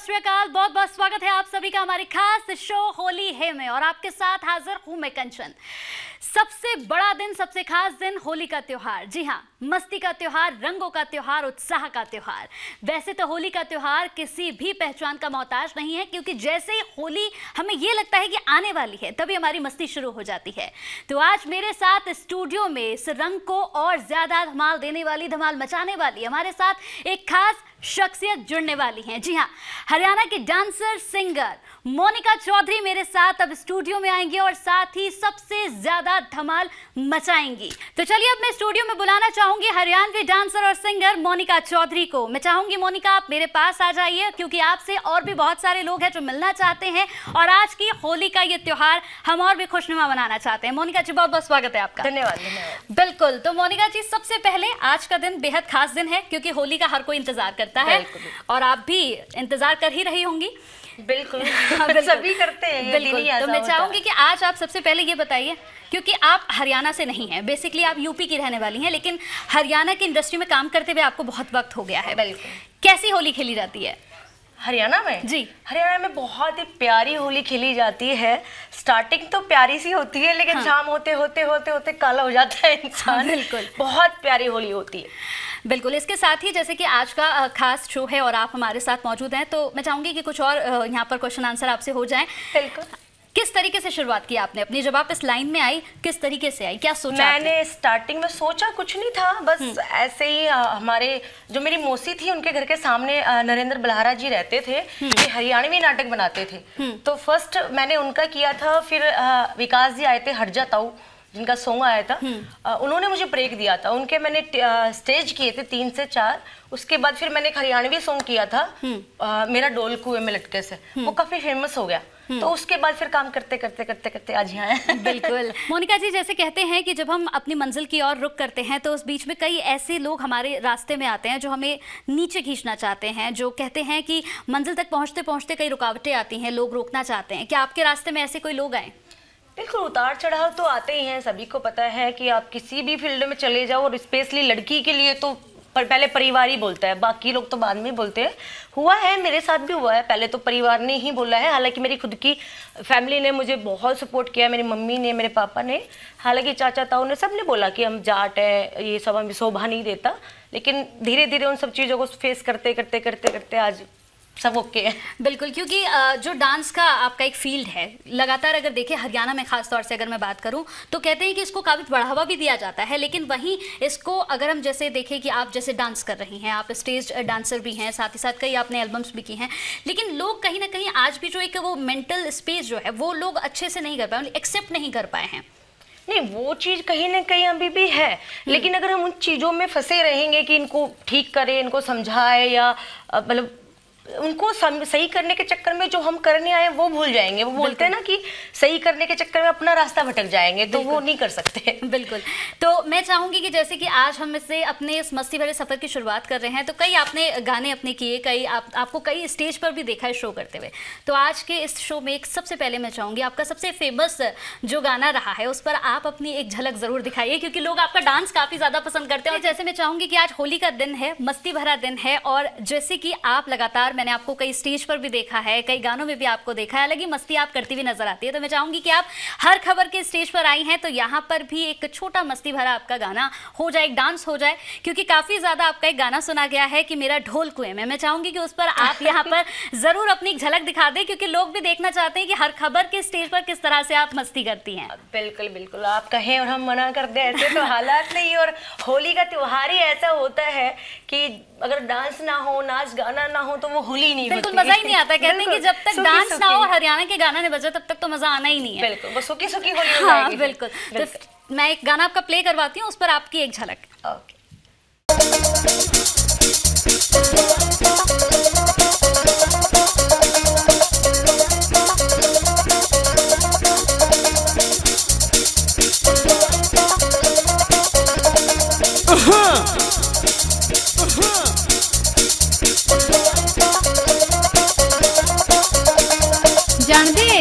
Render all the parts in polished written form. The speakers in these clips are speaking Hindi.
श्री अकाल, बहुत बहुत स्वागत है आप सभी का हमारे खास शो होली है में। और आपके साथ हाजिर हूं मैं कंचन। सबसे बड़ा दिन, सबसे खास दिन, होली का त्योहार। जी हाँ, मस्ती का त्योहार, रंगों का त्योहार, उत्साह का त्योहार। वैसे तो होली का त्योहार किसी भी पहचान का मोहताज नहीं है, क्योंकि जैसे ही होली हमें ये लगता है कि आने वाली है तभी हमारी मस्ती शुरू हो जाती है। तो आज मेरे साथ स्टूडियो में इस रंग को और ज्यादा धमाल देने वाली, धमाल मचाने वाली हमारे साथ एक खास शख्सियत जुड़ने वाली हैं। जी हाँ, हरियाणा की डांसर सिंगर मोनिका चौधरी मेरे साथ अब स्टूडियो में आएंगी और साथ ही सबसे ज्यादा धमाल मचाएंगी। तो चलिए अब मैं स्टूडियो में बुलाना चाहूंगी हरियाणवी डांसर और सिंगर मोनिका चौधरी को। मैं चाहूंगी मोनिका आप मेरे पास आ जाइए, क्योंकि आपसे और भी बहुत सारे लोग हैं जो मिलना चाहते हैं और आज की होली का ये त्योहार हम और भी खुशनुमा बनाना चाहते हैं। मोनिका जी बहुत बहुत स्वागत है आपका। धन्यवाद। बिल्कुल। तो मोनिका जी, सबसे पहले आज का दिन बेहद खास दिन है, क्योंकि होली का हर कोई इंतजार करता है और आप भी इंतजार कर ही रही होंगी। बिल्कुल, सभी करते हैं। बिल्कुल। तो मैं चाहूंगी कि आज आप सबसे पहले ये बताइए, क्योंकि आप हरियाणा से नहीं हैं, बेसिकली आप यूपी की रहने वाली हैं, लेकिन हरियाणा की इंडस्ट्री में काम करते हुए आपको बहुत वक्त हो गया है। बिल्कुल। कैसी होली खेली जाती है हरियाणा में? जी, हरियाणा में बहुत ही प्यारी होली खेली जाती है। स्टार्टिंग तो प्यारी सी होती है, लेकिन शाम होते होते होते होते काला हो जाता है इंसान। बिल्कुल। बहुत प्यारी होली होती है। बिल्कुल। इसके साथ ही जैसे कि आज का खास शो है और आप हमारे साथ मौजूद हैं, तो मैं चाहूंगी कि कुछ और यहाँ पर क्वेश्चन आंसर आपसे हो जाएं। बिल्कुल। किस तरीके से शुरुआत की आपने अपनी, जब आप इस लाइन में आई किस तरीके से आई, क्या सोचा मैंने स्टार्टिंग में सोचा कुछ नहीं था, बस ऐसे ही हमारे जो मेरी मौसी थी उनके घर के सामने नरेंद्र बल्हारा जी रहते थे, ये हरियाणवी नाटक बनाते थे। तो फर्स्ट मैंने उनका किया था, फिर विकास जी आए थे, हट जाताऊ जिनका सॉन्ग आया था, उन्होंने मुझे ब्रेक दिया था। उनके मैंने स्टेज किए थे 3 से 4। उसके बाद फिर मैंने एक हरियाणवी सॉन्ग किया था, मेरा डोल कुएं में लटके से, वो काफी फेमस हो गया। तो उसके बाद फिर काम करते करते करते करते आज यहाँ है। बिल्कुल। मोनिका जी, जैसे कहते हैं कि जब हम अपनी मंजिल की ओर रुख करते हैं तो उस बीच में कई ऐसे लोग हमारे रास्ते में आते हैं जो हमें नीचे खींचना चाहते हैं, जो कहते हैं कि मंजिल तक पहुंचते पहुंचते कई रुकावटें आती हैं, लोग रोकना चाहते हैं। क्या आपके रास्ते में ऐसे कोई लोग आए? बिल्कुल, उतार चढ़ाव तो आते ही हैं। सभी को पता है कि आप किसी भी फील्ड में चले जाओ, और स्पेशली लड़की के लिए तो पहले परिवार ही बोलता है, बाकी लोग तो बाद में बोलते हैं। हुआ है, मेरे साथ भी हुआ है। पहले तो परिवार ने ही बोला है, हालांकि मेरी खुद की फैमिली ने मुझे बहुत सपोर्ट किया, मेरी मम्मी ने, मेरे पापा ने, हालांकि चाचा ताऊ ने, सब ने बोला कि हम जाट है, ये सब हमें शोभा नहीं देता। लेकिन धीरे धीरे उन सब चीज़ों को फेस करते करते करते करते आज सब ओके है। बिल्कुल, क्योंकि जो डांस का आपका एक फील्ड है, लगातार अगर देखें हरियाणा में खास तौर से अगर मैं बात करूं, तो कहते हैं कि इसको काफ़ी बढ़ावा भी दिया जाता है। लेकिन वहीं इसको अगर हम जैसे देखें कि आप जैसे डांस कर रही हैं, आप स्टेज डांसर भी हैं, साथ ही साथ कई आपने एल्बम्स भी की हैं, लेकिन लोग कहीं ना कहीं आज भी जो एक वो मेंटल स्पेस जो है वो लोग अच्छे से नहीं कर पाए, एक्सेप्ट नहीं कर पाए हैं। नहीं, वो चीज़ कहीं ना कहीं अभी भी है, लेकिन अगर हम उन चीज़ों में फंसे रहेंगे कि इनको ठीक करें, इनको समझाएं, या मतलब उनको सही करने के चक्कर में जो हम करने आए वो भूल जाएंगे। वो बोलते हैं ना कि सही करने के चक्कर में अपना रास्ता भटक जाएंगे, तो वो नहीं कर सकते। बिल्कुल। तो मैं चाहूंगी कि जैसे कि आज हम इससे अपने इस मस्ती भरे सफर की शुरुआत कर रहे हैं, तो कई आपने गाने अपने किए, कई आपको कई स्टेज पर भी देखा है शो करते हुए। तो आज के इस शो में एक सबसे पहले मैं चाहूंगी आपका सबसे फेमस जो गाना रहा है उस पर आप अपनी एक झलक जरूर दिखाइए, क्योंकि लोग आपका डांस काफी ज्यादा पसंद करते हैं। और जैसे मैं चाहूंगी कि आज होली का दिन है, मस्ती भरा दिन है, और जैसे कि आप लगातार, मैंने आपको कई स्टेज पर भी देखा है, कई गानों में भी आपको देखा है, अलग ही मस्ती आप करती हुई नजर आती है। तो मैं चाहूंगी कि आप हर खबर के स्टेज पर आई हैं, तो यहाँ पर भी एक छोटा मस्ती भरा आपका गाना हो जाए, एक डांस हो जाए, क्योंकि काफी ज्यादा आपका एक गाना सुना गया है कि मेरा ढोल कुएं में। मैं चाहूंगी कि उस पर आप यहाँ पर जरूर अपनी एक झलक दिखा दें, क्योंकि लोग भी देखना चाहते हैं कि हर खबर के स्टेज पर किस तरह से आप मस्ती करती हैं। बिल्कुल बिल्कुल, आप कहें और हम मना कर दें, ऐसे तो हालात नहीं। और होली का त्योहार ही ऐसा होता है कि अगर डांस ना हो, नाच गाना ना हो, तो वो होली नहीं बिल्कुल मजा ही नहीं आता। कहते हैं कि जब तक डांस ना हो, हरियाणा के गाना नहीं बजे, तब तक तो मजा आना ही नहीं है। बिल्कुल, वो सुखी सुखी होली हो जाएगी। बिल्कुल। तो मैं एक गाना आपका प्ले करवाती हूँ, उस पर आपकी एक झलक। ओके। जान दे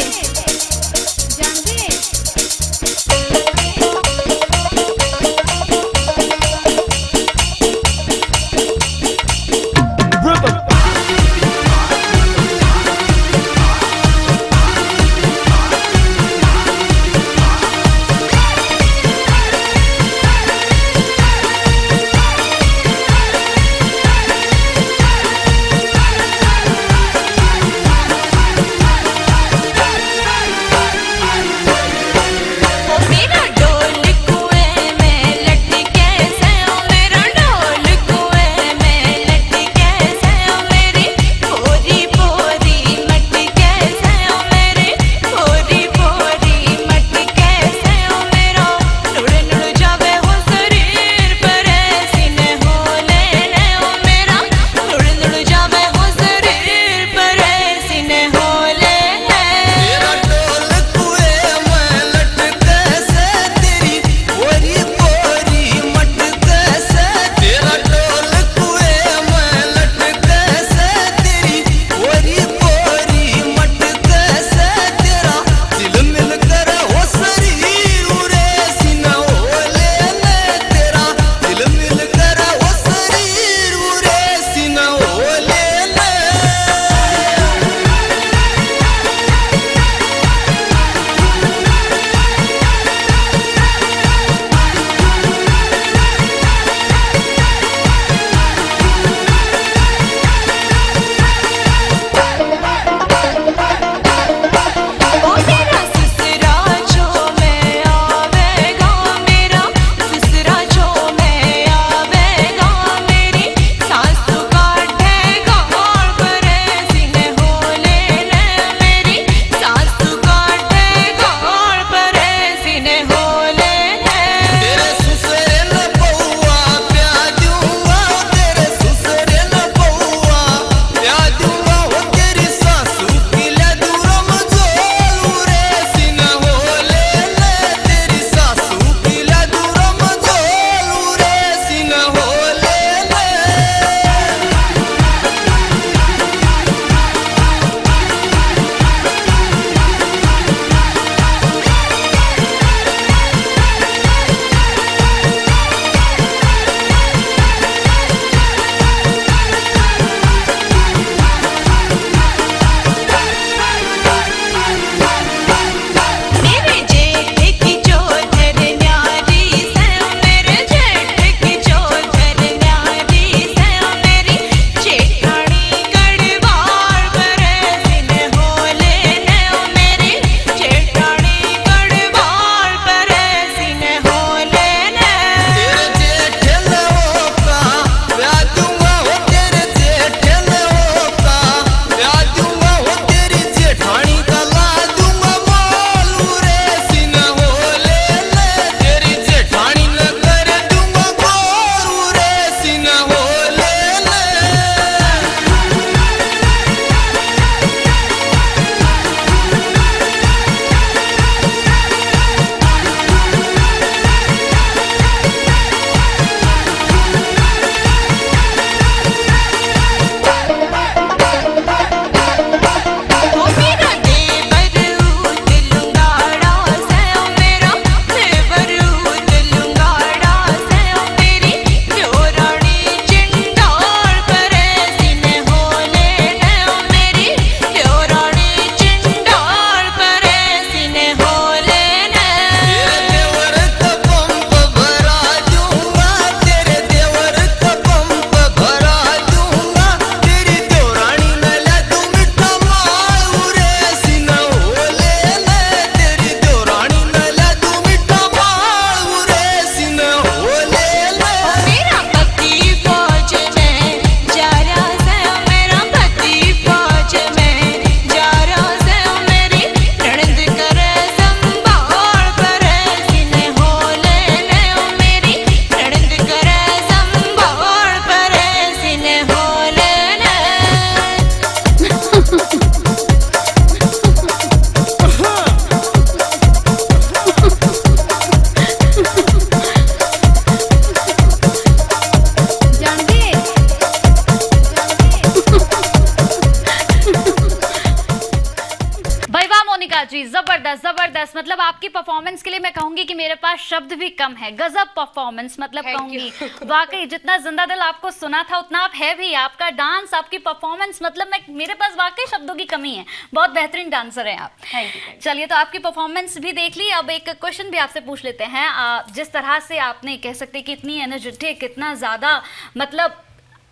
आपकी परफॉर्मेंस के लिए मैं कहूंगी कि मेरे पास शब्द भी कम है। गजब परफॉर्मेंस, मतलब Thank कहूंगी you. वाकई जितना जिंदा दिल आपको सुना था उतना आप है भी। आपका डांस, आपकी परफॉर्मेंस, मतलब मेरे पास वाकई शब्दों की कमी है। बहुत बेहतरीन डांसर हैं आप। Thank you. चलिए, तो आपकी परफॉर्मेंस भी देख ली, अब एक क्वेश्चन भी आपसे पूछ लेते हैं। जिस तरह से आपने कह सकते हैं कि इतनी एनर्जेटिक, इतना ज़्यादा, मतलब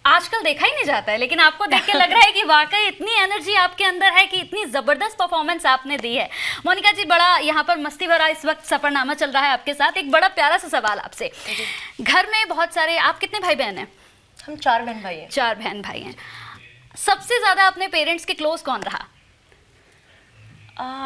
आजकल देखा ही नहीं जाता है, लेकिन आपको देख के लग रहा है कि वाकई इतनी एनर्जी आपके अंदर है कि इतनी ज़बरदस्त परफॉर्मेंस आपने दी है। मोनिका जी, बड़ा यहाँ पर मस्ती भरा इस वक्त सफरनामा चल रहा है आपके साथ। एक बड़ा प्यारा सा सवाल आपसे, घर में बहुत सारे, आप कितने भाई बहन हैं? हम 4 बहन भाई हैं। 4 बहन भाई हैं। सबसे ज़्यादा अपने पेरेंट्स के क्लोज कौन रहा?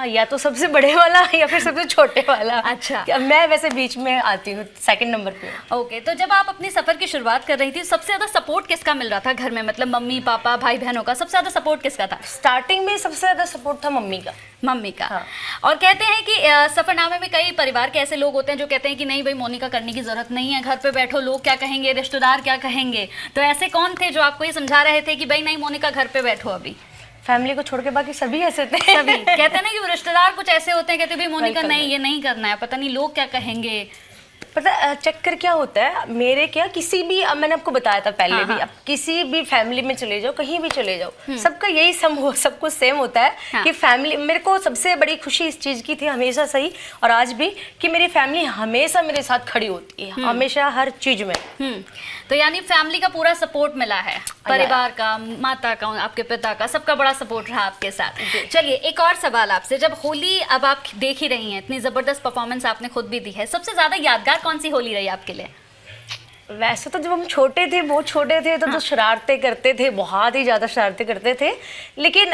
या तो सबसे बड़े वाला या फिर सबसे छोटे वाला। अच्छा। मैं वैसे बीच में आती हूँ, सेकंड नंबर पे। ओके, तो जब आप अपनी सफर की शुरुआत कर रही थी, सबसे ज्यादा सपोर्ट किसका मिल रहा था घर में? मतलब मम्मी पापा भाई बहनों का सबसे ज्यादा सपोर्ट किसका था? स्टार्टिंग में सबसे ज्यादा सपोर्ट था मम्मी का। मम्मी का। हाँ। और कहते हैं कि सफरनामे में कई परिवार के ऐसे लोग होते हैं जो कहते हैं कि नहीं भाई, मोनिका करने की जरूरत नहीं है, घर पे बैठो, लोग क्या कहेंगे, रिश्तेदार क्या कहेंगे। तो ऐसे कौन थे जो आपको ये समझा रहे थे कि भाई नहीं मोनिका, घर पे बैठो अभी? फैमिली को छोड़ के बाकी सभी ऐसे थे। सभी कहते हैं ना कि वो रिश्तेदार कुछ ऐसे होते हैं, कहते भाई मोनिका Welcome नहीं, ये नहीं करना है, पता नहीं लोग क्या कहेंगे। पता चक्कर क्या होता है मेरे, क्या किसी भी, अब मैंने आपको बताया था पहले हाँ, भी, हाँ। अब किसी भी फैमिली में चले जाओ, कहीं भी चले जाओ, सबका यही सब कुछ सेम होता है। हाँ। कि फैमिली, मेरे को सबसे बड़ी खुशी इस चीज़ की थी हमेशा सही और आज भी, कि मेरी फैमिली हमेशा मेरे साथ खड़ी होती है, हमेशा हर चीज़ में। तो यानी फैमिली का पूरा सपोर्ट मिला है, परिवार का, माता का, आपके पिता का, सबका बड़ा सपोर्ट रहा आपके साथ। चलिए, एक और सवाल आपसे, जब होली अब आप देख ही रही हैं, इतनी जबरदस्त परफॉर्मेंस आपने खुद भी दी है, सबसे ज्यादा यादगार कौन सी होली रही आपके लिए? वैसे तो जब हम छोटे थे, बहुत छोटे थे, तो शरारतें करते थे, बहुत ही ज़्यादा शरारतें करते थे। लेकिन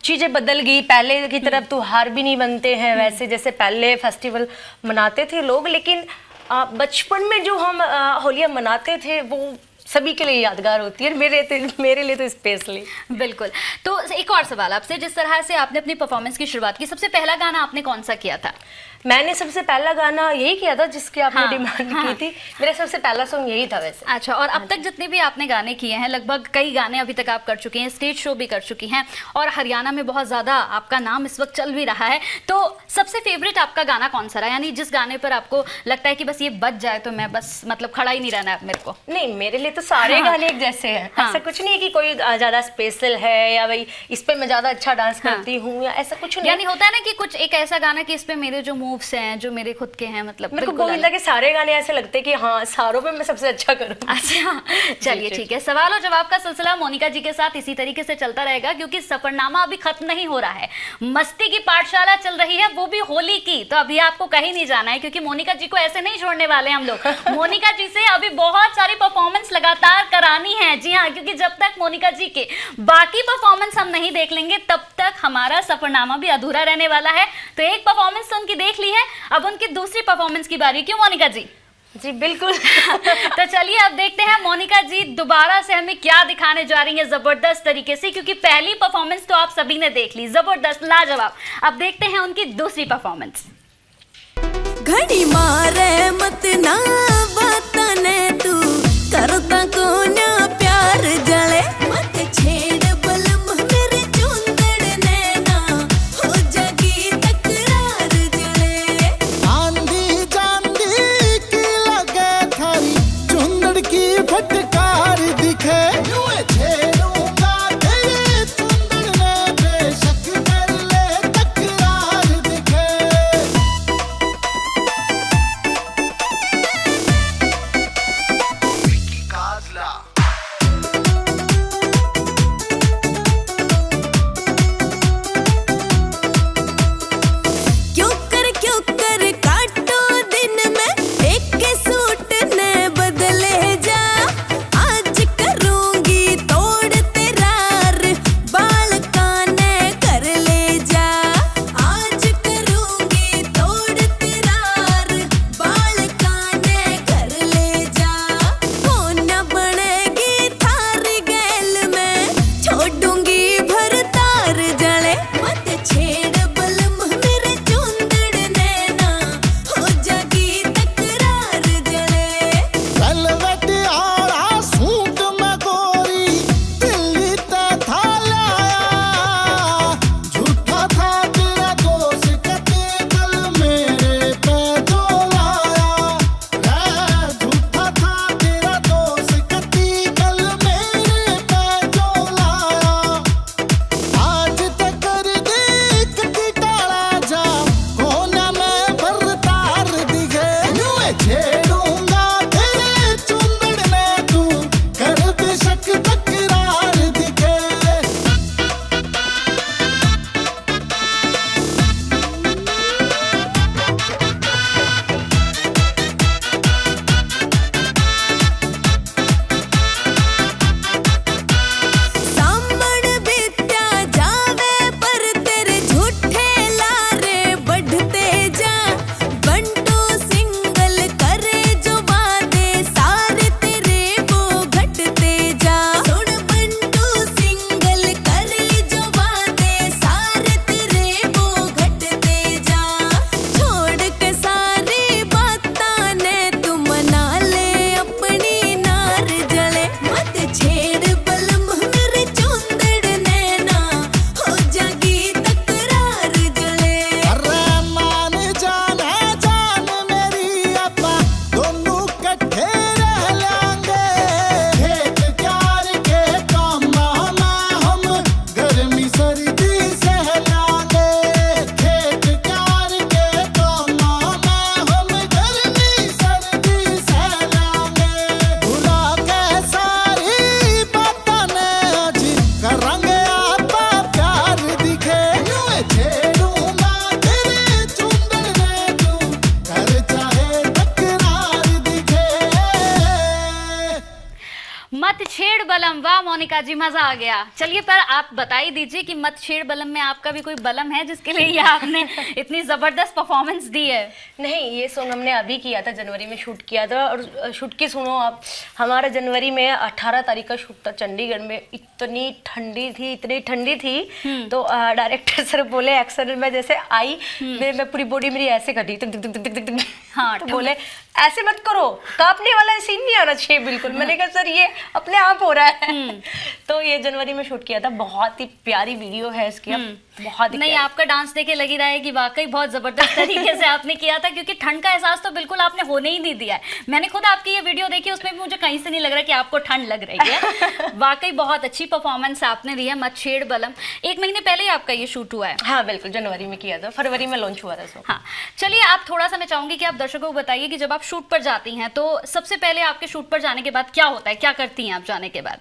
चीज़ें बदल गई, पहले की तरफ त्योहार भी नहीं बनते हैं वैसे जैसे पहले फेस्टिवल मनाते थे लोग। लेकिन बचपन में जो हम होलियाँ मनाते थे वो सभी के लिए यादगार होती है, मेरे लिए तो स्पेशली। बिल्कुल। तो एक और सवाल आपसे, जिस तरह से आपने अपनी परफॉर्मेंस की शुरुआत की, सबसे पहला गाना आपने कौन सा किया था? मैंने सबसे पहला गाना यही किया था जिसकी आपने हाँ, डिमांड हाँ। की थी। मेरा सबसे पहला सॉन्ग यही था वैसे। अच्छा, और अब तक जितने भी आपने गाने किए हैं, लगभग कई गाने अभी तक आप कर चुकी हैं, स्टेज शो भी कर चुकी हैं, और हरियाणा में बहुत ज़्यादा आपका नाम इस वक्त चल भी रहा है। तो सबसे फेवरेट आपका गाना कौन सा रहा? यानी जिस गाने पर आपको लगता है कि बस ये बज जाए तो मैं बस, मतलब खड़ा ही नहीं रहना है मेरे को। नहीं, मेरे लिए तो सारे गाने एक जैसे हैं। हाँ। ऐसा कुछ नहीं है कि कोई ज्यादा स्पेशल है या भाई इस पे मैं ज्यादा अच्छा डांस करती हूँ या ऐसा कुछ नहीं। यानी होता है ना कि कुछ एक ऐसा गाना कि इस पे मेरे जो मूव्स हैं, जो मेरे खुद के हैं, मतलब मेरे को बिल्कुल गोविंदा के सारे गाने ऐसे लगते हैं कि हाँ, सारों पे मैं सबसे अच्छा करूँ। अच्छा, चलिए ठीक है। सवाल और जवाब का सिलसिला मोनिका जी के साथ इसी तरीके से चलता रहेगा, क्योंकि सफरनामा अभी खत्म नहीं हो रहा है, मस्ती की पाठशाला चल रही है, वो भी होली की। तो अभी आपको कहीं नहीं जाना है, क्योंकि मोनिका जी को ऐसे नहीं छोड़ने वाले हम लोग। मोनिका जी से अभी बहुत सारी परफॉर्मेंस लगातार करानी है। जी हाँ, क्योंकि जब तक मोनिका जी के बाकी परफॉर्मेंस हम नहीं देख लेंगे, तब तक हमारा सफरनामा भी अधूरा रहने वाला है। तो एक परफॉर्मेंस तो उनकी देख ली है, अब उनकी दूसरी परफॉर्मेंस की बारी। क्यों मोनिका जी? जी बिल्कुल। तो चलिए अब देखते हैं मोनिका जी दोबारा से हमें क्या दिखाने जा रही हैं जबरदस्त तरीके से, क्योंकि पहली परफॉर्मेंस तो आप सभी ने देख ली, जबरदस्त, लाजवाब। अब देखते हैं उनकी दूसरी परफॉर्मेंस। घड़ी मारे मत ना बताने तू करता को ना प्यार जले मत छेड़ बलम मेरे चुंदड़ नैना हो जागी तकरार जले आंधी चांदी की लगे थारी चुंदड़ की फटकार दिखे यूं छेड़ूंगा तेरे चुंदड़ में बेशक कर ले तकरार दिखे। मत छेड़ बलम, वाह मोनिका जी मजा आ गया। चलिए पर आप बता ही दीजिए कि मत छेड़ बलम में आपका भी कोई बलम है जिसके लिए ये आपने इतनी जबरदस्त परफॉर्मेंस दी है? नहीं, ये सॉन्ग हमने अभी किया था, जनवरी में शूट किया था। और शूट की सुनो आप, हमारा जनवरी में 18 तारीख का शूट था चंडीगढ़ में। इतनी ठंडी थी तो डायरेक्टर सर बोले एक्शन में जैसे आई मैं पूरी बॉडी मेरी ऐसे कटी हाँ, तो बोले ऐसे मत करो, कांपने वाला सीन नहीं आना चाहिए बिल्कुल। मैंने कहा सर ये अपने आप हो रहा है। तो ये जनवरी में शूट किया था, बहुत ही प्यारी वीडियो है इसकी। बहुत ही नहीं, आपका डांस देखे लगी रहा है कि वाकई बहुत जबरदस्त तरीके से आपने किया था, क्योंकि ठंड का एहसास तो बिल्कुल आपने होने ही नहीं दिया है। मैंने खुद आपकी ये वीडियो देखी, उसमें भी मुझे कहीं से नहीं लग रहा कि आपको ठंड लग रही है। वाकई बहुत अच्छी परफॉर्मेंस आपने दी है। मत छेड़ बलम 1 महीने पहले ही आपका ये शूट हुआ है? हाँ बिल्कुल, जनवरी में किया था, फरवरी में लॉन्च हुआ था सो। हाँ, चलिए आप थोड़ा सा, मैं चाहूंगी कि आप दर्शकों को बताइए कि जब आप शूट पर जाती हैं तो सबसे पहले आपके शूट पर जाने के बाद क्या होता है, क्या करती हैं आप जाने के बाद?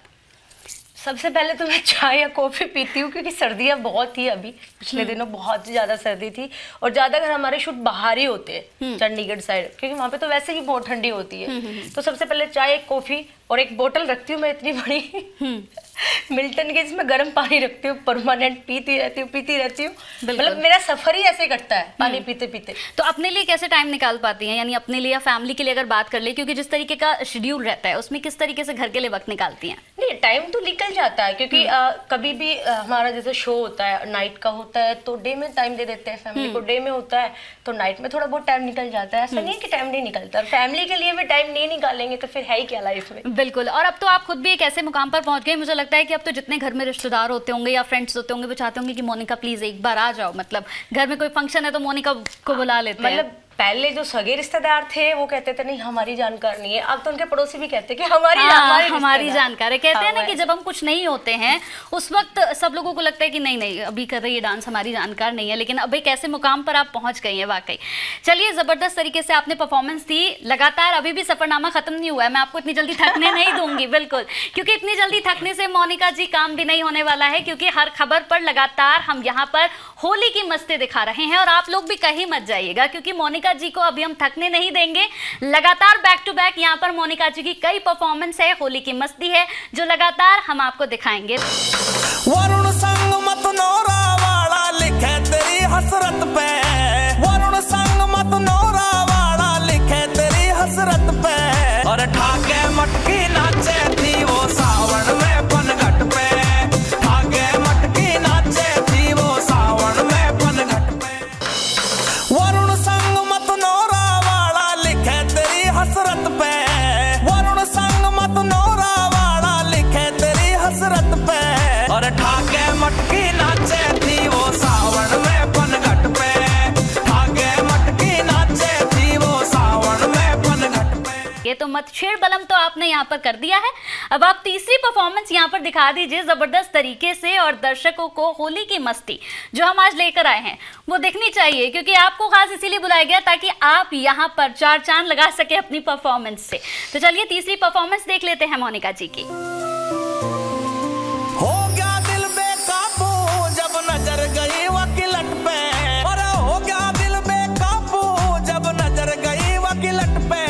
सबसे पहले तो मैं चाय या कॉफी पीती हूँ, क्योंकि सर्दियाँ बहुत थी अभी, पिछले दिनों बहुत ज़्यादा सर्दी थी। और ज़्यादातर हमारे शूट बाहर ही होते हैं चंडीगढ़ साइड, क्योंकि वहाँ पे तो वैसे ही बहुत ठंडी होती है। तो सबसे पहले चाय, कॉफी और एक बोतल रखती हूँ मैं इतनी बड़ी मिल्टन की, जिसमें गर्म पानी रखती हूँ, परमानेंट पीती रहती हूँ। मतलब मेरा सफर ही ऐसे कटता है पानी पीते पीते। तो अपने लिए कैसे टाइम निकाल पाती हैं, यानी अपने लिए या फैमिली के लिए अगर बात कर ले, क्योंकि जिस तरीके का शेड्यूल रहता है उसमें किस तरीके से घर के लिए वक्त निकालती हैं? नहीं, टाइम तो निकल जाता है, क्योंकि कभी भी हमारा जैसे शो होता है, नाइट का होता है तो डे में टाइम दे देते हैं फैमिली को, डे में होता है तो नाइट में थोड़ा बहुत टाइम निकल जाता है। ऐसा नहीं है कि टाइम नहीं निकलता, फैमिली के लिए भी टाइम नहीं निकालेंगे तो फिर है ही क्या लाइफ में। बिल्कुल। और अब तो आप खुद भी एक ऐसे मुकाम पर पहुंच गए, मुझे लगता है कि अब तो जितने घर में रिश्तेदार होते होंगे या फ्रेंड्स होते होंगे वो चाहते होंगे कि मोनिका प्लीज एक बार आ जाओ, मतलब घर में कोई फंक्शन है तो मोनिका को बुला लेते हैं। मतलब पहले जो सगे रिश्तेदार थे वो कहते थे नहीं हमारी जानकार नहीं है, अब तो उनके पड़ोसी भी कहते हैं कि हमारी जानकार है। कहते हैं ना कि जब हम कुछ नहीं होते हैं उस वक्त सब लोगों को लगता है कि नहीं अभी कर रही है डांस, हमारी जानकार नहीं है, लेकिन अब एक ऐसे मुकाम पर आप पहुंच गई हैं वाकई। चलिए, जबरदस्त तरीके से आपने परफॉर्मेंस दी लगातार, अभी भी सफरनामा खत्म नहीं हुआ है, मैं आपको इतनी जल्दी थकने नहीं दूंगी बिल्कुल, क्योंकि इतनी जल्दी थकने से मोनिका जी काम भी नहीं होने वाला है, क्योंकि हर खबर पर लगातार हम यहाँ पर होली की मस्ती दिखा रहे हैं। और आप लोग भी कहीं मत जाइएगा, क्योंकि मोनिका जी को अभी हम थकने नहीं देंगे। लगातार बैक टू बैक यहाँ पर मोनिका जी की कई परफॉर्मेंस है, होली की मस्ती है, जो लगातार हम आपको दिखाएंगे। वरुण संग मत नौरा वाला लिखे तेरी हसरत पे, वरुण संग मत नौरा वाला लिखे तेरी हसरत पे, और ठाके मटकी नाचे थी वो सावन में पनघट पे, ठाके मटकी नाचे थी वो सावन में पनघट पे। वरुण संग मत नौरा वाला लिखे तेरी हसरत पे, वरुण संग मत नौरा वाला लिखे तेरी हसरत पे, और ठाके मटकी नाचे थी वो सावन में पनघट पे, ठाके मटकी नाचे थी वो सावन में पनघट पे। ये तो मत छेड़ बलम तो आपने यहाँ पर कर दिया है, अब आप तीसरी परफॉर्मेंस यहाँ पर दिखा दीजिए जबरदस्त तरीके से, और दर्शकों को होली की मस्ती जो हम आज लेकर आए हैं वो देखनी चाहिए, क्योंकि आपको खास इसीलिए बुलाया गया ताकि आप यहाँ पर 4 चांद लगा सके अपनी परफॉर्मेंस से। तो चलिए तीसरी परफॉर्मेंस देख लेते हैं मोनिका जी की। हो गया दिल बेकाबू जब नजर गई वकीलट पे, और हो गया दिल बेकाबू जब नजर गई वकीलट पे,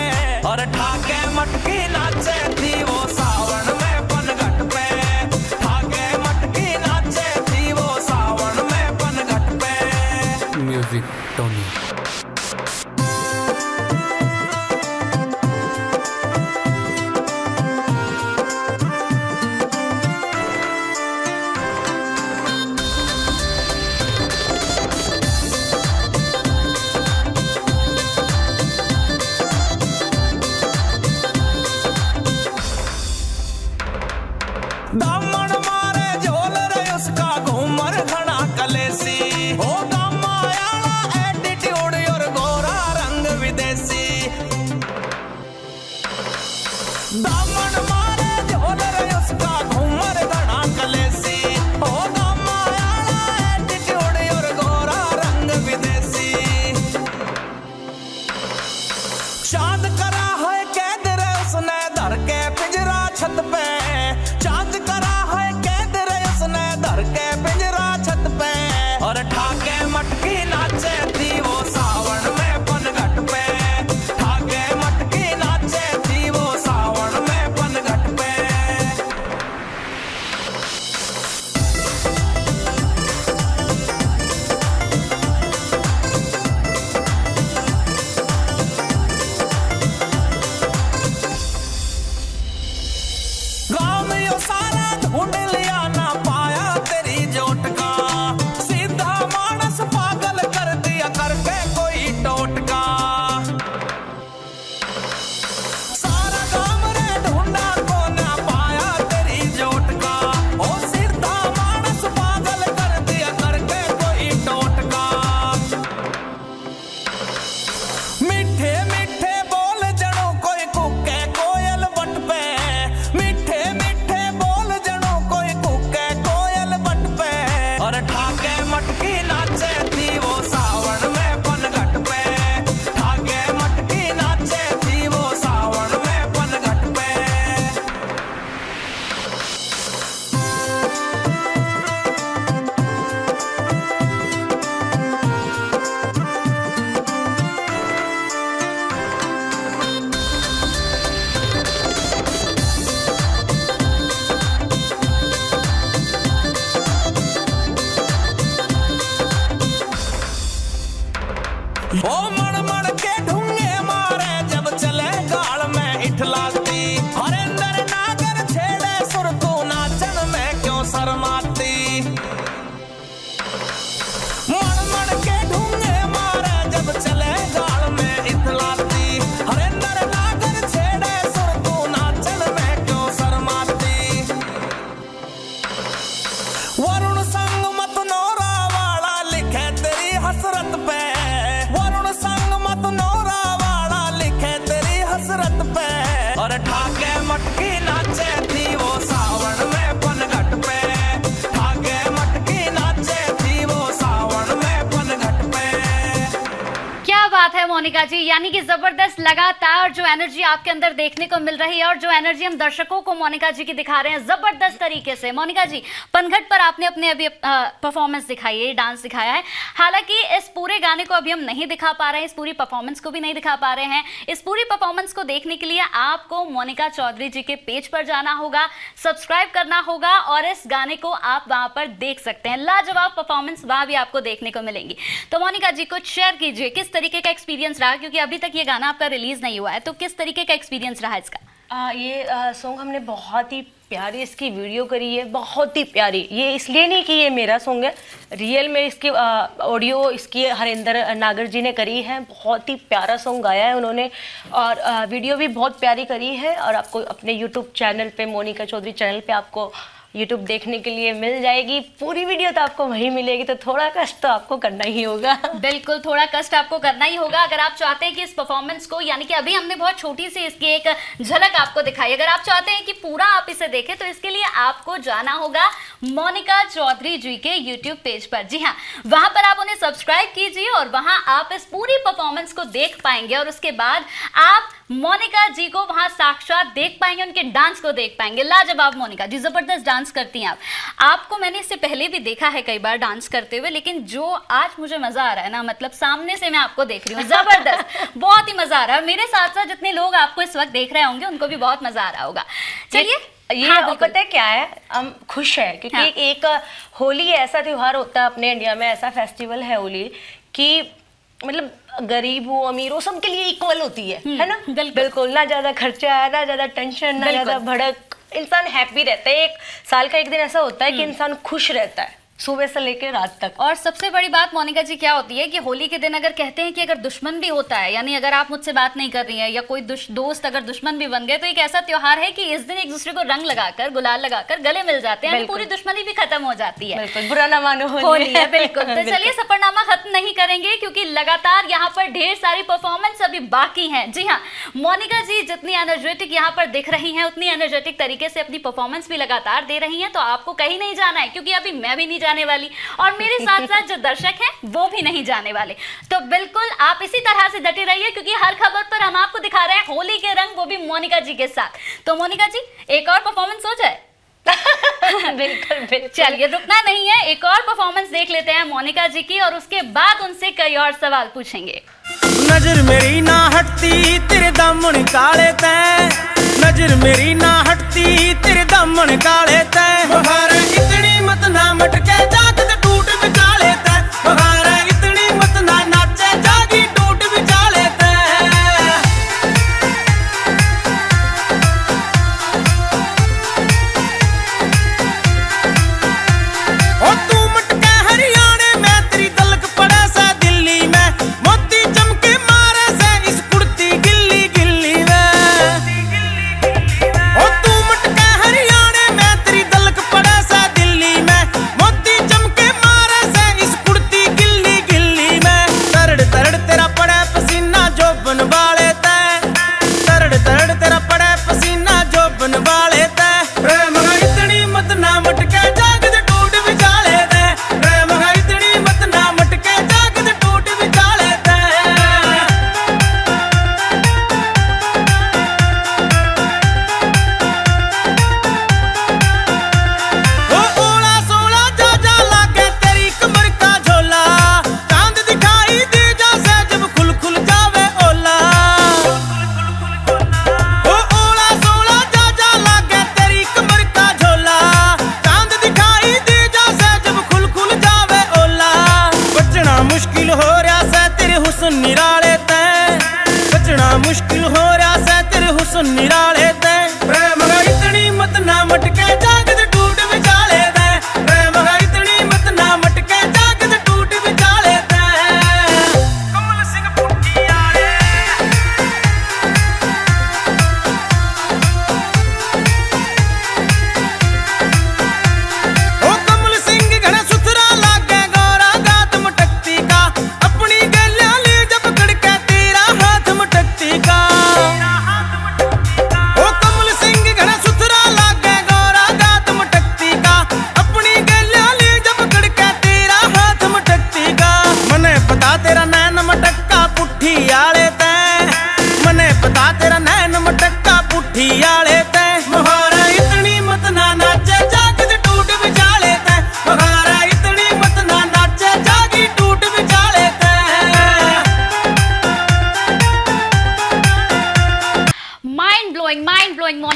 और ठाके मटकी नाचे थी वो सावन में पनघट पे, ठाके मटकी नाचे थी वो सावन में पनघट पे। Music Tony. दामन मारे झोल रे उसका घूमर घना कलेसी, हो गमायाला एटीट्यूड और गोरा रंग विदेशी। दामन मारे झोल रे उसका घूमर घना कलेसी, हो गमायाला एटीट्यूड और गोरा रंग विदेशी। चांद करा है कैद रे उसने धर के पिंजरा छत पे, चांद करा है कैद रे उसने धर के पिंजरा छत पे, और ठाके मटकी नाचे थी वो सावन में पनघट पे, ठाके मटकी नाचे थी वो सावन में पनघट मोनिका जी, यानी कि जबरदस्त लगातार जो एनर्जी आपके अंदर देखने को मिल रही है और जो एनर्जी हम दर्शकों को मोनिका जी की दिखा रहे हैं जबरदस्त तरीके से। मोनिका जी, पनघट पर आपने अपने अभी परफॉर्मेंस दिखाई है, डांस दिखाया है। हालांकि इस पूरे गाने को अभी हम नहीं दिखा पा रहे हैं, इस पूरी परफॉर्मेंस को भी नहीं दिखा पा रहे हैं। इस पूरी परफॉर्मेंस को देखने के लिए आपको मोनिका चौधरी जी के पेज पर जाना होगा, सब्सक्राइब करना होगा और इस गाने को आप वहां पर देख सकते हैं। लाजवाब परफॉर्मेंस वहां भी आपको देखने को मिलेंगी। तो मोनिका जी, कुछ शेयर कीजिए, किस तरीके का एक्सपीरियंस रहा, क्योंकि अभी तक ये गाना आपका रिलीज नहीं हुआ है, तो किस तरीके का एक्सपीरियंस रहा इसका? ये सॉन्ग हमने बहुत ही प्यारी इसकी वीडियो करी है, बहुत ही प्यारी। ये इसलिए नहीं कि ये मेरा सॉन्ग है, रियल में इसकी ऑडियो इसकी हरिंदर नागर जी ने करी है। बहुत ही प्यारा सॉन्ग गाया है उन्होंने और वीडियो भी बहुत प्यारी करी है। और आपको अपने यूट्यूब चैनल पे, मोनिका चौधरी चैनल पे आपको यूट्यूब देखने के लिए मिल जाएगी। पूरी वीडियो तो आपको वहीं मिलेगी, तो थोड़ा कष्ट तो आपको करना ही होगा। बिल्कुल, थोड़ा कष्ट आपको करना ही होगा अगर आप चाहते हैं कि इस परफॉर्मेंस को, यानी कि अभी हमने बहुत छोटी सी इसकी एक झलक आपको दिखाई, अगर आप चाहते हैं कि पूरा आप इसे देखें तो इसके लिए आपको जाना होगा मोनिका चौधरी जी के यूट्यूब पेज पर। जी हाँ, वहां पर आप उन्हें सब्सक्राइब कीजिए और वहां आप इस पूरी परफॉर्मेंस को देख पाएंगे और उसके बाद आप मोनिका जी को वहां साक्षात देख पाएंगे, उनके डांस को देख पाएंगे। लाजवाब मोनिका जी, जबरदस्त डांस करती हैं आप। आपको मैंने इससे पहले भी देखा है कई बार डांस करते हुए, लेकिन जो आज मुझे मजा आ रहा है ना, मतलब सामने से मैं आपको देख रही हूँ, जबरदस्त, बहुत ही मजा आ रहा है। मेरे साथ साथ जितने लोग आपको इस वक्त देख रहे होंगे उनको भी बहुत मजा आ रहा होगा। चलिए, ये हाँ, पता है क्या है, हम खुश हैं क्योंकि हाँ। एक होली ऐसा त्योहार होता है अपने इंडिया में, ऐसा फेस्टिवल है होली कि मतलब गरीब हो अमीर हो सबके लिए इक्वल होती है ना। बिल्कुल, ना ज्यादा खर्चा है, ना ज्यादा टेंशन, ना ज्यादा भड़क, इंसान हैप्पी रहता है। एक साल का एक दिन ऐसा होता है कि इंसान खुश रहता है सुबह से लेकर रात तक। और सबसे बड़ी बात मोनिका जी क्या होती है कि होली के दिन अगर कहते हैं कि अगर दुश्मन भी होता है, यानी अगर आप मुझसे बात नहीं कर रही हैं या कोई दोस्त अगर दुश्मन भी बन गए, तो एक ऐसा त्योहार है कि इस दिन एक दूसरे को रंग लगाकर, गुलाल लगाकर गले मिल जाते हैं, यानी पूरी दुश्मनी भी खत्म हो जाती है। बिल्कुल, बुरा ना मानो, होली है। बिल्कुल, तो चलिए सफरनामा खत्म नहीं करेंगे क्योंकि लगातार यहाँ पर ढेर सारी परफॉर्मेंस अभी बाकी हैं। जी हाँ, मोनिका जी जितनी एनर्जेटिक यहाँ पर दिख रही हैं, उतनी एनर्जेटिक तरीके से अपनी परफॉर्मेंस भी लगातार दे रही हैं। तो आपको कहीं नहीं जाना है, क्योंकि अभी मैं भी नहीं जाने वाली और मेरे साथ साथ जो दर्शक हैं वो भी नहीं जाने वाले। तो बिल्कुल आप इसी तरह से डटे रहिए, क्योंकि हर खबर पर हम आपको दिखा रहे हैं होली के रंग, वो भी मोनिका जी के साथ। तो मोनिका जी, एक और परफॉर्मेंस हो जाए? बिल्कुल बिल्कुल। चलिए, रुकना नहीं है, एक और परफॉर्मेंस देख लेते हैं मोनिका जी की और उसके बाद उनसे कई और सवाल पूछेंगे। नजर मेरी ना हटती तेरे दामन काले तैं, नजर मेरी ना हटती तेरे दामन काले तैं, बहार इतनी मत ना मटके जाग ते टूट विचाले तैं, बहार इतनी मत ना नाचे जागी टूट विचाले तैं। ओ तू मटके हरियाणे में तेरी दलक पड़े सा दिल्ली में, मोती चमके मारे से इस कुर्ती गिल्ली गिल्ली में। ओ तू मटके हरियाणे में तेरी दलक पड़े सा दिल्ली में, मोती चमके मारे से इस कुर्ती गिल्ली गिल्ली में। तरड़ तरड़ तेरा पड़े पसीना जो बन वाले तैं, तरड़ तरड़ तेरा पड़े पसीना जो बन वाले तैं, प्रेम है इतनी मत ना मटके जाग दे टूट विचाले तैं, प्रेम है इतनी मत ना मटके जाग दे टूट विचाले तैं। ओ ओला सोला जा जा लागे तेरी कमर का झोला, चांद दिखाई दे जैसे जब खुल खुल जावे ओला। ओ ओला सोला जा जा लागे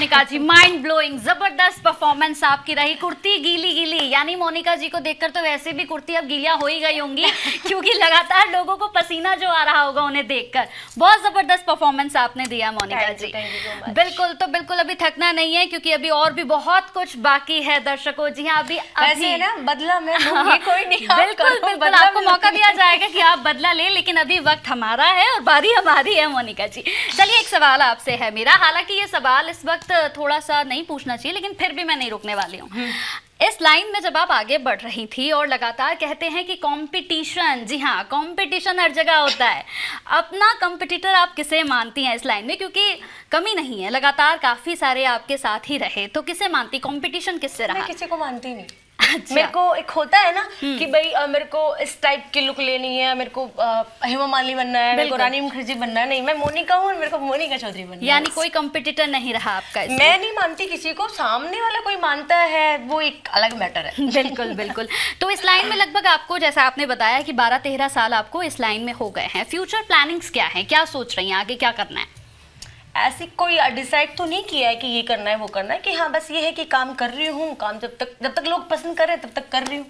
मोनिका जी, माइंड ब्लोइंग, जबरदस्त परफॉर्मेंस आपकी रही। कुर्ती गीली गीली, यानी मोनिका जी को देखकर तो वैसे भी कुर्ती अब गीलियां हो ही गई होंगी क्योंकि लगातार लोगों को पसीना जो आ रहा होगा उन्हें देखकर। बहुत जबरदस्त परफॉर्मेंस आपने दिया मोनिका जी। बिल्कुल, तो बिल्कुल अभी थकना नहीं है क्योंकि अभी और भी बहुत कुछ बाकी है दर्शकों। जी हाँ, अभी ना बदला मैं लूंगी, कोई नहीं। बिल्कुल बिल्कुल, आपको मौका दिया जाएगा कि आप बदला ले, लेकिन अभी वक्त हमारा है और बारी हमारी है मोनिका जी। चलिए, एक सवाल आपसे है मेरा, हालांकि ये सवाल इस वक्त थोड़ा सा नहीं पूछना चाहिए, लेकिन फिर भी मैं नहीं रुकने वाली हूँ। इस लाइन में जब आप आगे बढ़ रही थी और लगातार कहते हैं कि कंपटीशन, जी हाँ, कंपटीशन हर जगह होता है, अपना कंपटीटर आप किसे मानती हैं इस लाइन में? क्योंकि कमी नहीं है, लगातार काफी सारे आपके साथ ही रहे, तो किसे मानती, कंपटीशन किससे रहा? मैं किसी को मानती नहीं। अच्छा। मेरे को एक होता है ना कि भाई मेरे को इस टाइप की लुक लेनी है, मेरे को हेमा मालिनी बनना है, मेरे को रानी मुखर्जी बनना है। नहीं, मैं मोनिका हूँ और मेरे को मोनिका चौधरी बनना है। यानी कोई कंपटीटर नहीं रहा आपका इसमें? मैं नहीं मानती किसी को, सामने वाला कोई मानता है वो एक अलग मैटर है। बिल्कुल बिल्कुल। तो इस लाइन में लगभग आपको, जैसा आपने बताया कि 12-13 साल आपको इस लाइन में हो गए हैं, फ्यूचर प्लानिंग्स क्या है, क्या सोच रही हैं, आगे क्या करना है? ऐसी कोई डिसाइड तो नहीं किया है कि ये करना है वो करना है, कि हाँ बस ये है कि काम कर रही हूँ, काम जब तक लोग पसंद कर रहे हैं तब तक कर रही हूँ।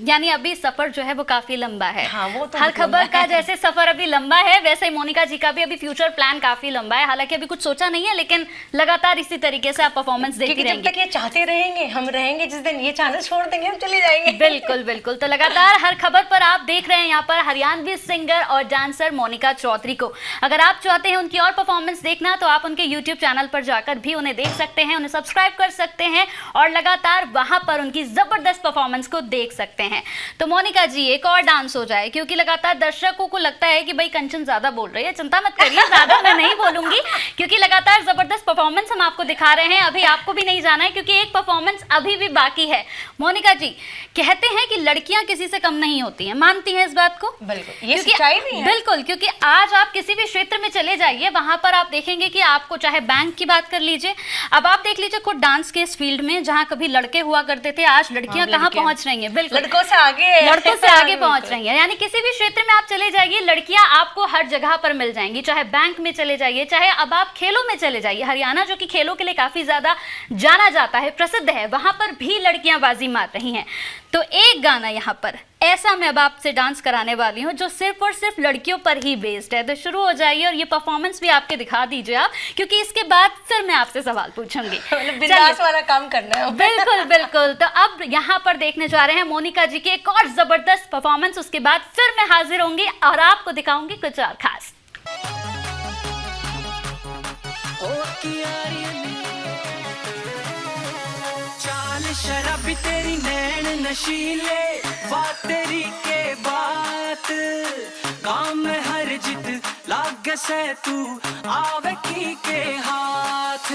यानी अभी सफर जो है वो काफी लंबा है। हाँ, वो तो हर बहुत लंबा खबर का है। जैसे सफर अभी लंबा है, वैसे ही मोनिका जी का भी अभी फ्यूचर प्लान काफी लंबा है। हालांकि अभी कुछ सोचा नहीं है, लेकिन लगातार इसी तरीके से आप परफॉर्मेंस देखती क्योंकि जब रहेंगी। तक ये चाहते रहेंगे हम रहेंगे, जिस दिन ये चाहना छोड़ देंगे हम चले जाएंगे। बिल्कुल बिल्कुल। तो लगातार हर खबर पर आप देख रहे हैं यहाँ पर हरियाणवी सिंगर और डांसर मोनिका चौधरी को। अगर आप चाहते हैं उनकी और परफॉर्मेंस देखना तो आप उनके यूट्यूब चैनल पर जाकर भी उन्हें देख सकते हैं, उन्हें सब्सक्राइब कर सकते हैं और लगातार वहां पर उनकी जबरदस्त परफॉर्मेंस को देख सकते हैं। तो मोनिका जी, एक और डांस हो जाए, क्योंकि लगातार दर्शकों को लगता है कि भाई कंचन ज्यादा बोल रही है। चिंता मत करिए, ज्यादा मैं नहीं बोलूंगी क्योंकि लगातार जबरदस्त परफॉर्मेंस हम आपको दिखा रहे हैं। अभी आपको भी नहीं जाना है क्योंकि एक परफॉर्मेंस अभी भी बाकी है। मोनिका जी, कहते हैं कि लड़कियां किसी से कम नहीं होती हैं, मानती हैं इस बात को? बिल्कुल, ये सच्चाई भी है। बिल्कुल, क्योंकि आज आप किसी भी क्षेत्र में चले जाइए, वहां पर आप देखेंगे कि आपको, चाहे बैंक की बात कर लीजिए, अब आप देख लीजिए खुद डांस के इस फील्ड में जहां कभी लड़के हुआ करते थे, आज लड़कियां कहां पहुंच रही हैं। बिल्कुल, लड़कों से आगे है। लड़कों से आगे पहुंच रही हैं। यानी किसी भी क्षेत्र में आप चले जाइए, लड़कियां आपको हर जगह पर मिल जाएंगी, चाहे बैंक में चले जाइए, चाहे अब आप खेलों में चले जाइए। हरियाणा जो कि खेलों के लिए काफी ज्यादा जाना जाता है, प्रसिद्ध है, वहां पर भी लड़कियां बाजी मार रही हैं। तो एक गाना यहाँ पर ऐसा मैं अब आपसे डांस कराने वाली हूँ जो सिर्फ और सिर्फ लड़कियों पर ही बेस्ड है। तो शुरू हो जाइए और ये परफॉर्मेंस भी आपके दिखा दीजिए आप, क्योंकि इसके बाद फिर मैं आपसे सवाल पूछूंगी। मतलब बिंदास वाला काम करना है। बिल्कुल बिल्कुल। तो अब यहाँ पर देखने जा रहे हैं मोनिका जी की एक और जबरदस्त परफॉर्मेंस, उसके बाद फिर मैं हाजिर होंगी और आपको दिखाऊंगी कुछ और खास। चाल शराबी तेरी नैन नशीले, बात तेरी के बात, काम में हर जित लाग से तू आवे की के हाथ।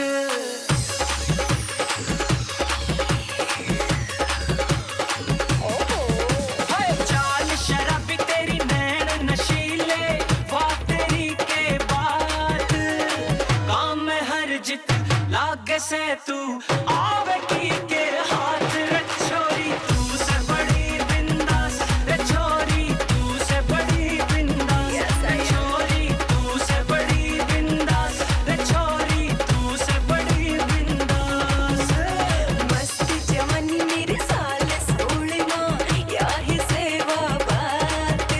चाल शराबी तेरी नैन नशीले, बात तेरी के बात, काम में हर जित लाग से तू आवे की के हाथ। रे छोरी तू से बड़ी बिंदास, रे छोरी तू से बड़ी बिंदास, रे छोरी तू से बड़ी बिंदास, रे छोरी तू से बड़ी बिंदास। मस्ती जवानी मेरे साल सोलना, या ही सेवा बात,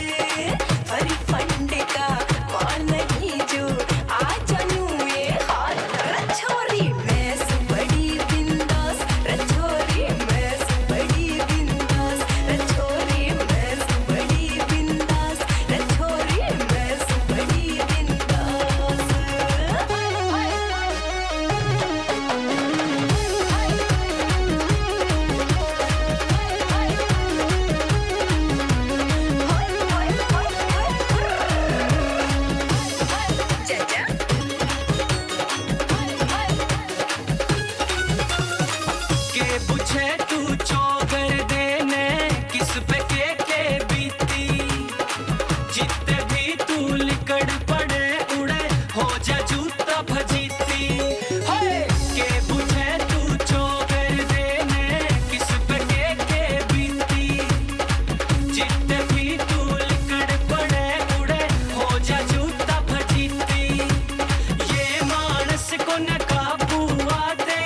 हरी फंडे का मान नहीं जो आ जानू ये हाथ। रछोरी मैं से बड़ी बिंदास, रछोरी मैं से बड़ी बिंदास, रछोरी मैं से बड़ी बिंदास, रछोरी मैं से बड़ी के पूछे तू चौगर देने किस पे के बीती, जितने भी तू लिकड़ पड़े उड़े हो जा जूता भजीती। के पूछे तू चौगर देने किस पे के बीती, जितने भी तू लिकड़ पड़े उड़े हो जा जूता भजीती। ये मानस को न काबू आते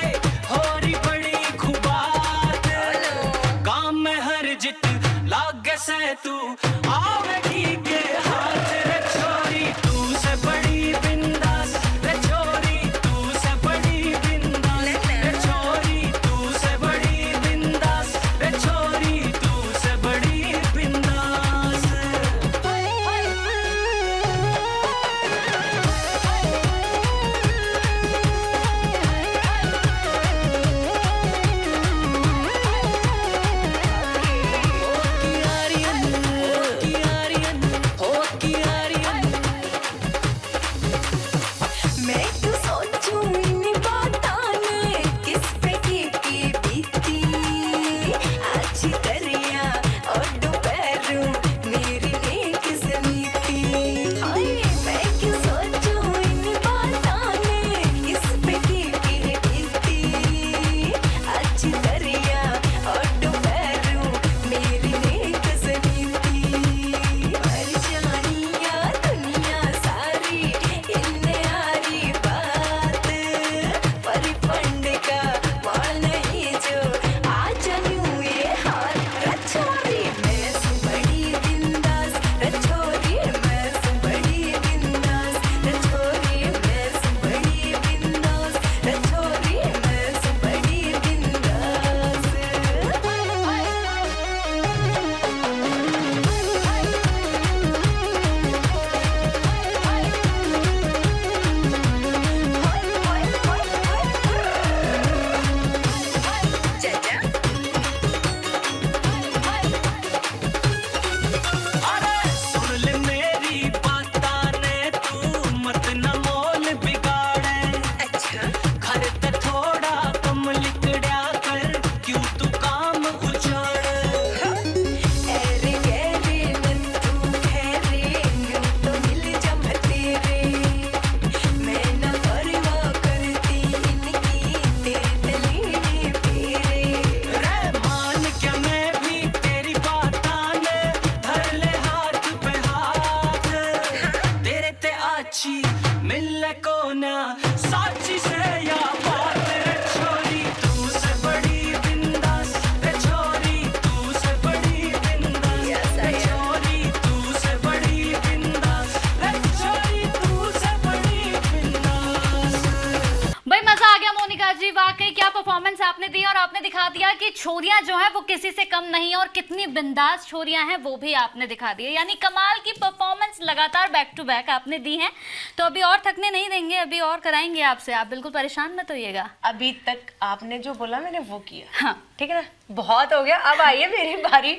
जी वाकई क्या परफॉर्मेंस आपने दी और आपने दिखा दिया कि छोरियां जो है वो किसी से कम नहीं और कितनी बिंदास छोरियां हैं वो भी आपने दिखा दिया। यानी कमाल की परफॉर्मेंस लगातार बैक टू बैक आपने दी है। तो अभी और थकने नहीं देंगे, अभी और कराएंगे आपसे, आप बिल्कुल परेशान मत होइएगा। अभी तक आपने जो बोला मैंने वो किया, हाँ ठीक है ना, बहुत हो गया। अब आइए मेरी बारी।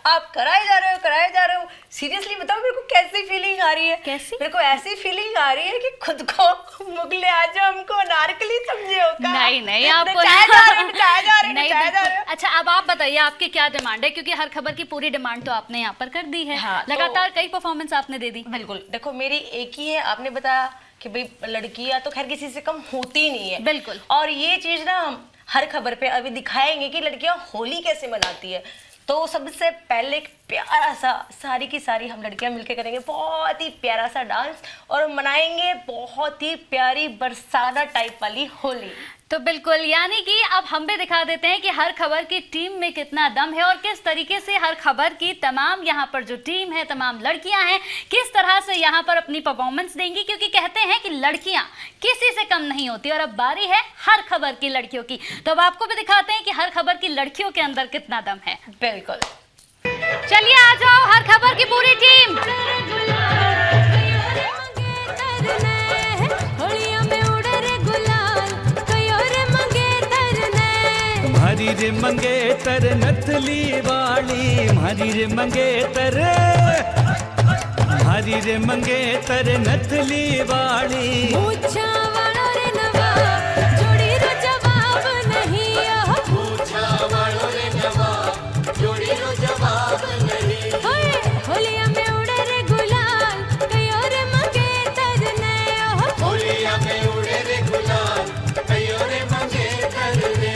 आप कराए जा रहे हो। सीरियसली बताओ मेरे को कैसी फीलिंग आ रही है? कैसी? मेरे को ऐसी फीलिंग आ रही है कि खुद को मुगले आज हमको अनारकली समझे हो का? नहीं आपको नचाए जा रहे नहीं, हो। बिल्कुल। अच्छा अब आप बताइए आपकी क्या डिमांड है, क्योंकि हर खबर की पूरी डिमांड तो आपने यहाँ पर कर दी है। हाँ, तो- लगातार कई परफॉर्मेंस आपने दे दी। बिल्कुल, देखो मेरी एक ही है, आपने बताया कि भाई लड़कियां तो खैर किसी से कम होती नहीं है। बिल्कुल। और ये चीज ना हम हर खबर पे अभी दिखाएंगे कि लड़कियां होली कैसे मनाती है। तो सबसे पहले एक प्यारा सा सारी की सारी हम लड़कियां मिलके करेंगे बहुत ही प्यारा सा डांस और मनाएंगे बहुत ही प्यारी बरसाना टाइप वाली होली। तो बिल्कुल, यानी कि अब हम भी दिखा देते हैं कि हर खबर की टीम में कितना दम है और किस तरीके से हर खबर की तमाम यहाँ पर जो टीम है, तमाम लड़कियां हैं, किस तरह से यहाँ पर अपनी परफॉर्मेंस देंगी, क्योंकि कहते हैं कि लड़कियां किसी से कम नहीं होती। और अब बारी है हर खबर की लड़कियों की, तो अब आपको भी दिखाते हैं कि हर खबर की लड़कियों के अंदर कितना दम है। बिल्कुल, चलिए आ जाओ हर खबर की पूरी टीम। म्हारी रे मंगेतर नथली वाली, म्हारी रे मंगेतर, म्हारी रे मंगेतर नथली वाली। पूछा वालो रे नवाब, जोड़ी रो जवाब नहीं। पूछा वालो रे नवाब, जोड़ी रो जवाब नहीं। होलिया में उड़े रे गुलाल, कयो रे मंगेतर ने। होलिया में उड़े रे गुलाल, कयो रे मंगेतर ने।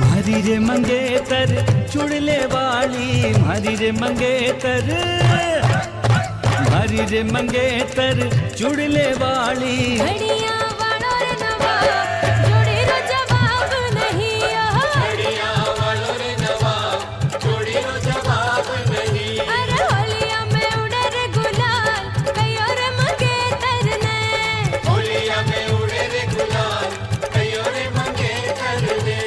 म्हारी रे मंगेतर चुड़ले वाली, म्हारी रे मंगेतर, म्हारी रे मंगेतर चुड़ले वाली। घड़िया वालो रे नवाब, जोड़ी रो जवाब नहीं। घड़िया वालो रे नवाब, जोड़ी रो जवाब नहीं। अरे होलिया में उड़े रे गुलाल, कयो रे मंगेतर ने। होलिया में उड़े रे गुलाल, कयो रे मंगेतर ने।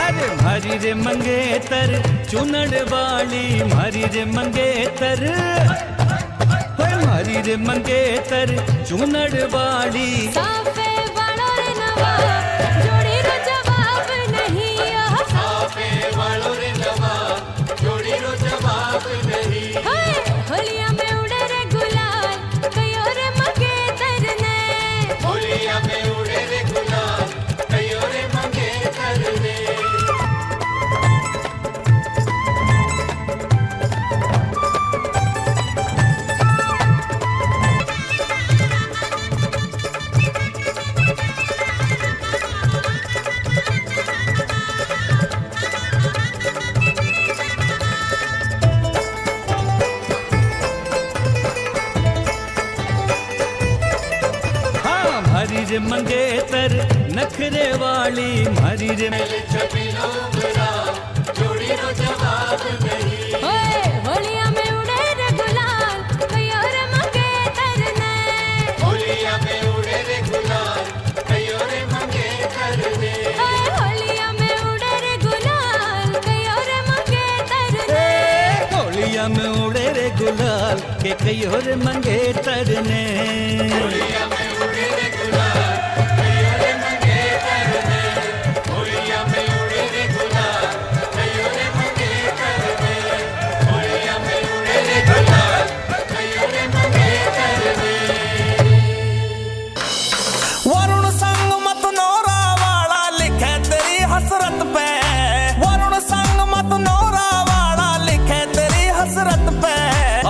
अरे म्हारी रे मंगेतर चुनड़ वाली, म्हारी रे मंगेतर, होय म्हारी रे मंगेतर चुनड़ वाली। साफे वालो रे नवाब, जोड़ी रो जवाब नहीं। साफे वालो रे नवाब, जोड़ी रो जवाब नहीं। होलिया में उड़े रे गुलाल, कयो रे मंगेतर ने। होलिया में उड़े रे गुलाल, कयो रे मंगेतर ने। हाँ म्हारी रे मंगेतर नखरे वाली, म्हारी रे होलिया में उड़े रे गुलाल, कयो रे मंगेतर ने। होलिया में उड़े रे गुलाल, कयो रे मंगेतर ने। होलिया में उड़े रे गुलाल, कयो रे मंगेतर ने। होलिया में उड़े रे गुलाल के कयो रे मंगेतर ने। होलिया में उड़े रे गुलाल, कयो रे मंगेतर ने। होलिया में उड़े रे गुलाल, कयो रे मंगेतर ने। होलिया में उड़े रे गुलाल,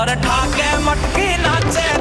और ठाके मटकी नाचे